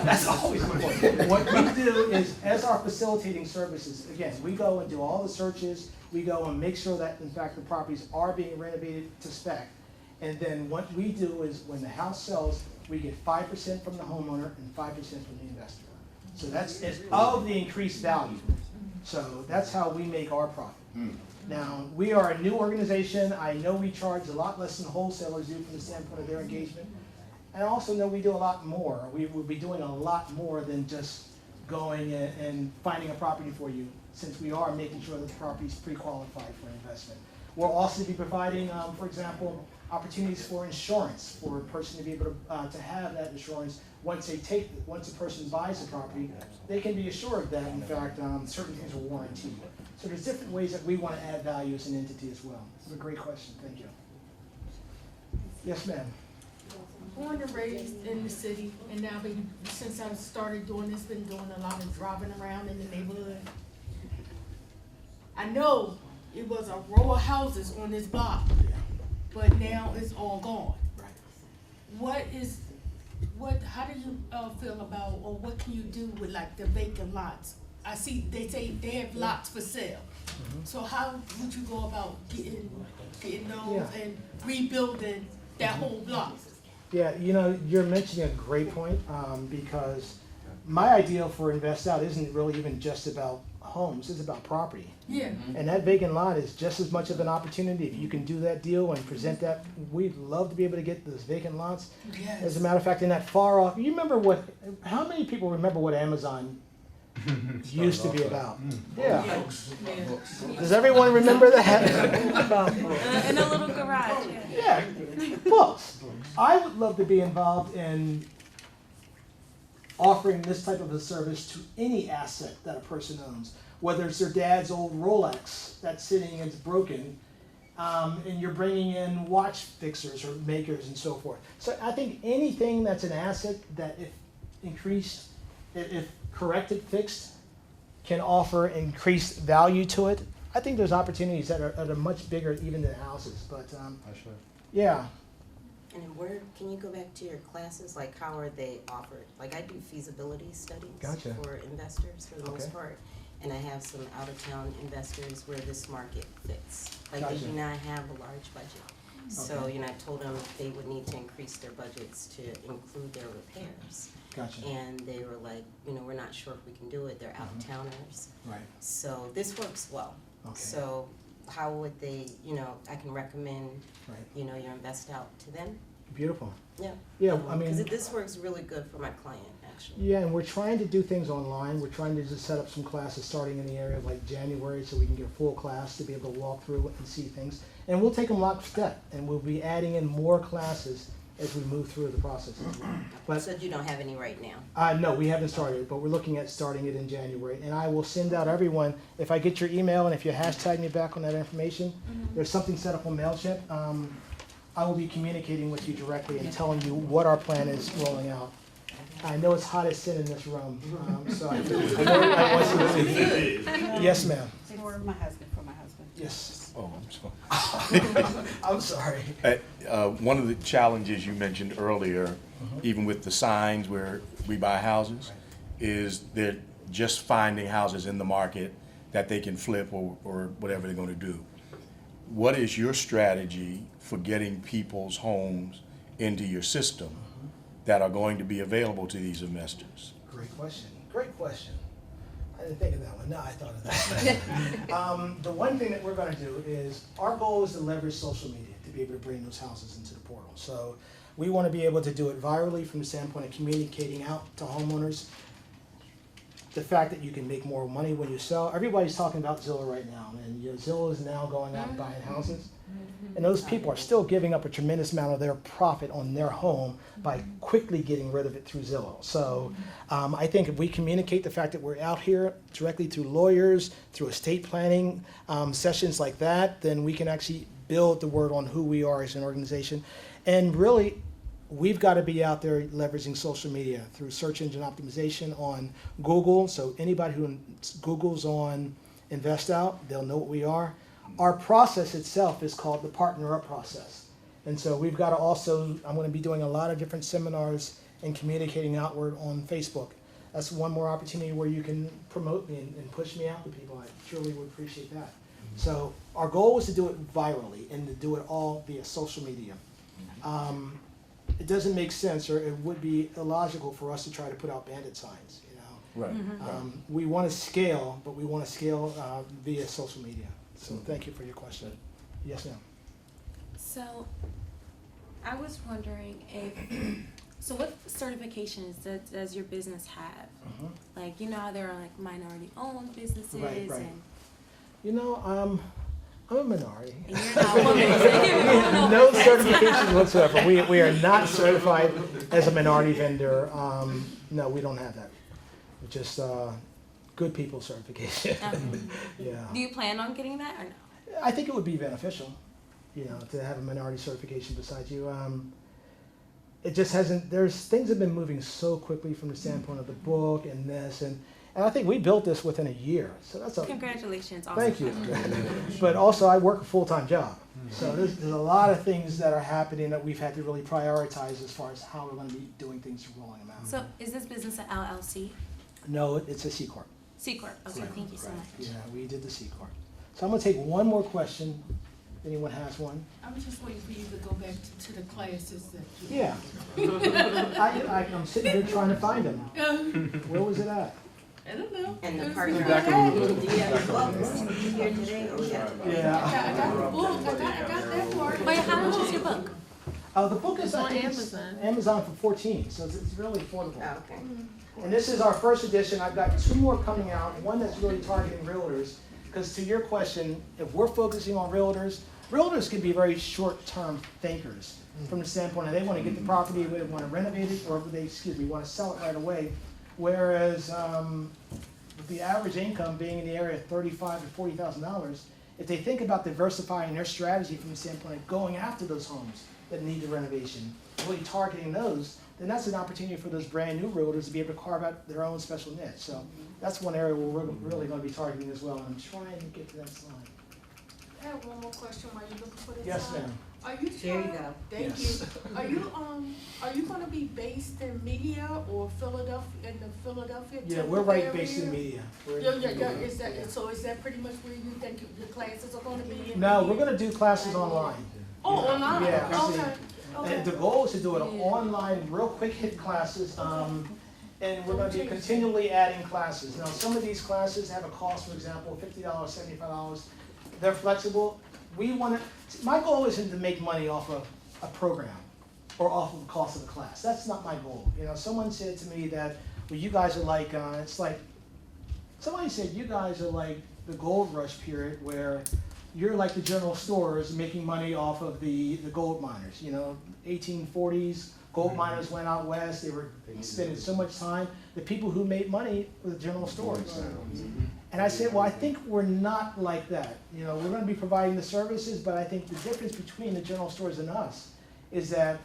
that's always important. What we do is, as our facilitating services, again, we go and do all the searches, we go and make sure that, in fact, the properties are being renovated to spec. And then what we do is, when the house sells, we get 5% from the homeowner and 5% from the investor. So that's of the increased value. So that's how we make our profit. Now, we are a new organization. I know we charge a lot less than wholesalers do from the standpoint of their engagement. And I also know we do a lot more. We will be doing a lot more than just going and finding a property for you, since we are making sure that the property is pre-qualified for investment. We'll also be providing, for example, opportunities for insurance, for a person to be able to have that insurance. Once a person buys a property, they can be assured that, in fact, certain things are warranted. So there's different ways that we want to add value as an entity as well. It's a great question, thank you. Yes, ma'am. Born and raised in the city, and now since I started doing this, been doing a lot of driving around in the neighborhood. I know it was a row of houses on this block, but now it's all gone. How do you feel about, or what can you do with like the vacant lots? I see they say they have lots for sale. So how would you go about getting those and rebuilding that whole block? Yeah, you're mentioning a great point, because my ideal for Invest Out isn't really even just about homes, it's about property. Yeah. And that vacant lot is just as much of an opportunity. If you can do that deal and present that, we'd love to be able to get those vacant lots. Yes. As a matter of fact, in that far off, you remember how many people remember what Amazon used to be about? Yeah. Does everyone remember that? In a little garage, yeah. Yeah, books. I would love to be involved in offering this type of a service to any asset that a person owns, whether it's their dad's old Rolex that's sitting and it's broken, and you're bringing in watch fixers or makers and so forth. So I think anything that's an asset that if corrected, fixed, can offer increased value to it. I think there's opportunities that are much bigger even than houses, but yeah. And then where, can you go back to your classes, like how are they offered? Like I do feasibility studies Gotcha. for investors for the most Okay. part. And I have some out-of-town investors where this market fits. Like they Gotcha. do not have a large budget. So, Okay. you know, I told them they would need to increase their budgets to include their repairs. Gotcha. And they were like, you know, we're not sure if we can do it, they're out-of-towners. Right. So this works well. Okay. So how would they, you know, I can recommend, Right. you know, your invest out to them? Beautiful. Yeah. Yeah, I Because mean, this works really good for my client, actually. yeah, and we're trying to do things online. We're trying to just set up some classes starting in the area of like January so we can get a full class to be able to walk through and see things. And we'll take them lockstep, and we'll be adding in more classes as we move through the process as well. But So you don't have any right now? no, we haven't started, but we're looking at starting it in January. And I will send out everyone, if I get your email and if you hashtag me back on that information, there's something set up on MailChimp. I will be communicating with you directly and telling you what our plan is rolling out. I know it's hot as sin in this room, so I know everybody wants you to leave. Yes, ma'am. For my husband, Yes. Oh, I'm sorry. I'm sorry. One of the challenges you mentioned earlier, even with the signs where we buy houses, is they're just finding houses in the market that they can flip or whatever they're going to do. What is your strategy for getting people's homes into your system that are going to be available to these investors? Great question. Great question. I didn't think of that one. No, I thought of that. The one thing that we're going to do is our goal is to leverage social media to be able to bring those houses into the portal. So we want to be able to do it virally from the standpoint of communicating out to homeowners. The fact that you can make more money when you sell. Everybody's talking about Zillow right now, and Zillow is now going out and buying houses. And those people are still giving up a tremendous amount of their profit on their home by quickly getting rid of it through Zillow. So I think if we communicate the fact that we're out here directly through lawyers, through estate planning sessions like that, then we can actually build the word on who we are as an organization. And really, we've got to be out there leveraging social media through search engine optimization on Google. So anybody who Googles on InvestOut, they'll know what we are. Our process itself is called the Partner Up process. And so we've got to also, I'm going to be doing a lot of different seminars and communicating outward on Facebook. That's one more opportunity where you can promote me and push me out to people. I truly would appreciate that. So our goal was to do it virally and to do it all via social media. It doesn't make sense, or it would be illogical for us to try to put out bandit signs, you know. Right. We want to scale, but we want to scale via social media. So thank you for your question. Yes, ma'am. So, I was wondering if, so what certifications does your business have? Like, you know how there are like minority-owned businesses Right. and. You know, I'm a minority. And you're not a woman, so you No certifications whatsoever. We are not certified as a minority vendor. No, we don't have that. It's just good people certification. Yeah. Do you plan on getting that or no? I think it would be beneficial, you know, to have a minority certification beside you. It just hasn't, things have been moving so quickly from the standpoint of the book and this, and I think we built this within a year. So that's a Congratulations. Thank you. But also I work a full-time job. So there's a lot of things that are happening that we've had to really prioritize as far as how we're going to be doing things and rolling them out. So, is this business an LLC? No, it's a C Corp. C Corp. Okay, thank you so much. Yeah, we did the C Corp. So I'm going to take one more question. If anyone has one. I'm just waiting for you to go back to the classes that you. Yeah. I'm sitting here trying to find them. Where was it at? I don't know. And the It's- partner. Back on the- Do you have books here today? Oh, yeah. I got the book, I got that part. Wait, how much is your book? The book is I think it's Amazon for 14, so it's really affordable. Oh, okay. And this is our first edition. I've got two more coming out. One that's really targeting realtors. Because to your question, if we're focusing on realtors, realtors can be very short-term thinkers from the standpoint that they want to get the property, they want to renovate it, or they, want to sell it right away. Whereas with the average income being in the area of $35,000 to $40,000, if they think about diversifying their strategy from the standpoint of going after those homes that need the renovation, really targeting those, then that's an opportunity for those brand new realtors to be able to carve out their own special niche. So that's one area where we're really going to be targeting as well. And I'm trying to get to that slide. I have one more question while you're looking for this. Yes, slide. ma'am. Are you There you trying- go. Thank Yes. you. Are you gonna be based in Media or Philadelphia, in the Philadelphia? Yeah, Temple we're right area? based in media. We're- Yeah, is that, so is that pretty much where you think your classes are gonna be? No, we're going to do classes online. Oh, online? Yeah, Okay, And okay. the goal is to do it online, real quick hit classes, and we're going to be continually adding classes. Now, some of these classes have a cost, for example, $50, $75. They're flexible. My goal isn't to make money off of a program or off of the cost of the class. That's not my goal. Someone said to me that, well, you guys are like, it's like, somebody said you guys are like the gold rush period where you're like the general stores making money off of the gold miners. 1840s, gold miners went out west. They were spending so much time. The people who made money were the general stores. And I said, well, I think we're not like that. We're going to be providing the services, but I think the difference between the general stores and us is that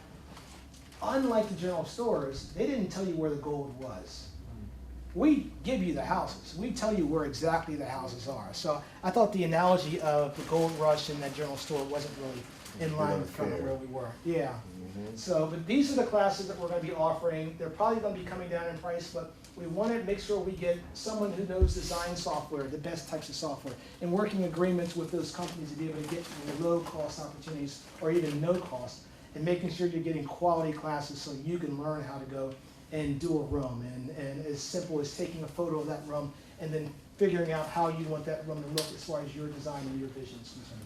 unlike the general stores, they didn't tell you where the gold was. We give you the houses. We tell you where exactly the houses are. So I thought the analogy of the gold rush in that general store wasn't really in line with kind of where we were. Yeah. So, but these are the classes that we're going to be offering. They're probably going to be coming down in price, but we want to make sure we get someone who knows design software, the best types of software, and working agreements with those companies to be able to get low-cost opportunities or even no cost, and making sure you're getting quality classes so you can learn how to go and do a room, and as simple as taking a photo of that room and then figuring out how you want that room to look as far as your design and your vision is concerned.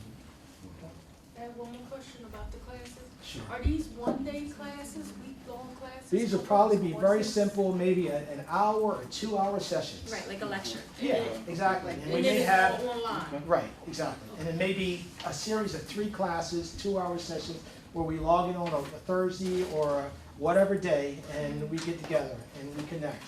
I have one more question about the classes. Sure. Are these one-day classes, week-long classes? These will probably be very simple, maybe an hour or 2 hour sessions. Right, like a lecture. Yeah, exactly. And we And may then have, it's all online? right, exactly. And it may be a series of 3 classes, 2 hour sessions, where we log in on a Thursday or a whatever day, and we get together and we connect.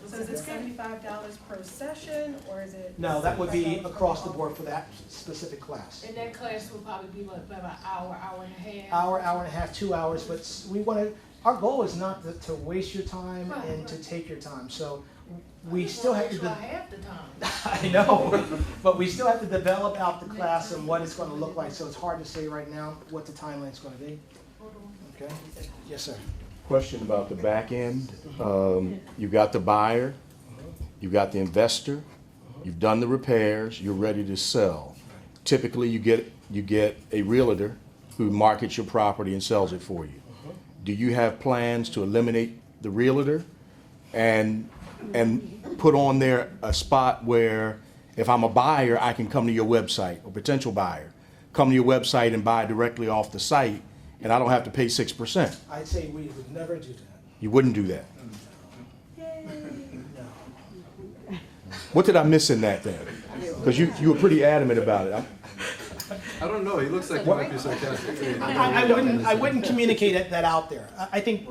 So is it $75 per session, or is it? No, that would be $75 across the board for that specific class. And that class will probably be what, about an hour, hour and a half? Hour, hour and a half, 2 hours, but we want to, our goal is not to waste your time Right, and to right. take your time. So we still have to. Try half the time. I know, but we still have to develop out the class and what it's going to look like, so it's hard to say right now what the timeline's going to be. Okay? Yes, sir. Question about the back end. You got the buyer, you got the investor, you've done the repairs, you're ready to sell. Typically, you get a realtor who markets your property and sells it for you. Do you have plans to eliminate the realtor and put on there a spot where if I'm a buyer, I can come to your website, or potential buyer, come to your website and buy directly off the site, and I don't have to pay 6%? I'd say we would never do that. You wouldn't do that. No. What did I miss in that then? Because you were pretty adamant about it. I don't know, he looks like he might be sarcastic. I wouldn't communicate that out there. I think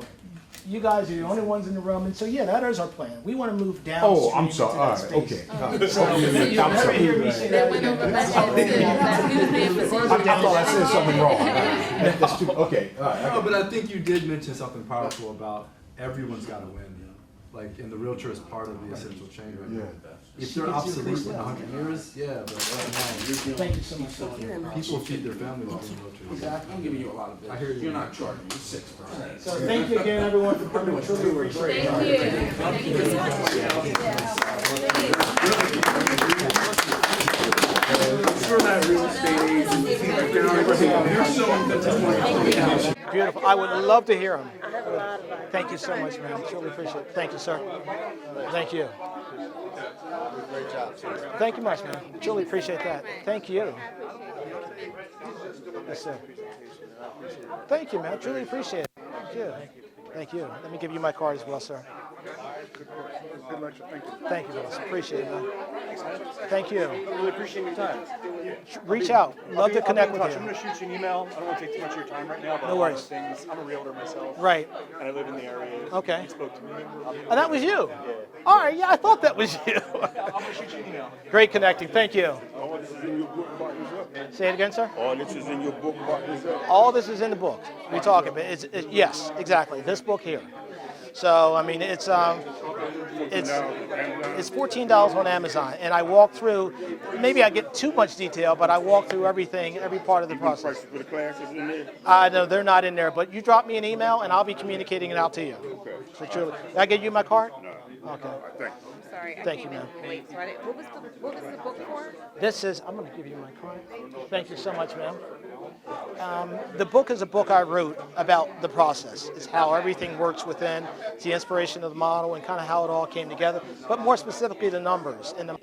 you guys are the only ones in the room, and so yeah, that is our plan. We want to move downstream Oh, I'm sorry. All into right, that space. okay. So you'll never hear me say that again. I thought I said something wrong. That's too, okay, all right. No, but I think you did mention something powerful about everyone's gotta win. Like, and the realtor is part of the essential chain right now. If they're obsolete in 100 years, yeah, but right now, Thank you so much. Sir. people feed their families being realtors. Exactly. I'm giving you a lot of business. I hear you. You're not charging me 6%. So thank you again, everyone, for coming. We truly appreciate it. Thank you so much. Beautiful. I would love to hear them. Thank you so much, man. Truly appreciate it. Thank you, sir. Thank you. Great job. Thank you much, man. Truly appreciate that. Thank you. Yes, sir. Thank you, man. Truly appreciate it. Thank you. Thank you. Let me give you my card as well, sir. Good luck. Thank you. Thank you, boss. Appreciate it, man. Thank you. Really appreciate your time. Reach out. Love to connect with I'm you. going to shoot you an email. I don't want to take too much of your time right now, but No a lot of worries. things. I'm a realtor myself. Right. And I live in the area. Okay. You spoke to me. Oh, that was you? All right, yeah, I thought that was you. I'm going to shoot you an email. Great connecting. Thank you. All this is in your book, Partners Up. Say it again, sir? All this is in your book, Partners Up. All this is in the book we talk about. Yes, exactly. This book here. So I mean, it's $14 on Amazon, and I walk through. Maybe I get too much detail, but I walk through everything, every part of the process. For the classes in there? No, they're not in there. But you drop me an email, and I'll be communicating it out to you. Okay. So truly, did I get you my card? No. Okay. Thank you. Sorry, I Thank came you, in ma'am. late, so I didn't, what was the book for? This is. I'm going to give you my card. Thank you so much, ma'am. The book is a book I wrote about the process. It's how everything works within. It's the inspiration of the model and kind of how it all came together, but more specifically the numbers. And the, I'm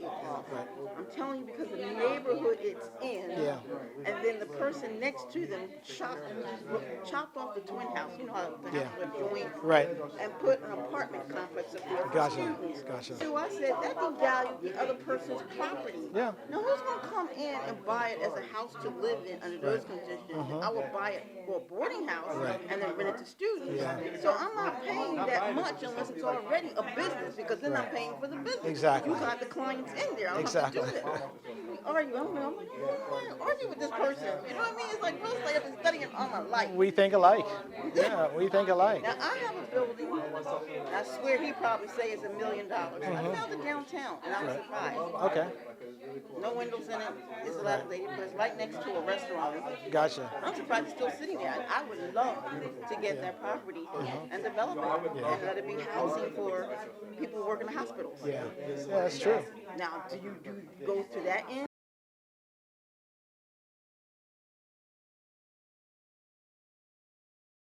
telling you because the neighborhood it's in, yeah, and then the person next to them chopped off the twin house, you know how the house were joined, right. and put an apartment complex up there for Gotcha, students. gotcha. So I said, that devalued the other person's property. Yeah. Now who's gonna come in and buy it as a house to live in under those conditions? I will buy it for a boarding house and then rent it to students. Yeah. So I'm not paying that much unless it's already a business, because then I'm paying for the business. Exactly. You got the clients in there. I don't Exactly. have to do that. We argue. I'm like, I don't argue with this person. You know what I mean? It's like real estate. I've been studying all my life. We think alike. Yeah, we think alike. Now I have a building. And I swear he probably say it's $1 million. I found it downtown, and I was surprised. Okay, No windows in it. It's dilapidated, but it's right next to a restaurant. gotcha. I'm surprised it's still sitting there. I would love to get that property and develop it and let it be housing for people who work in the hospitals. Yeah, yeah, that's true. Now, do you go to that end?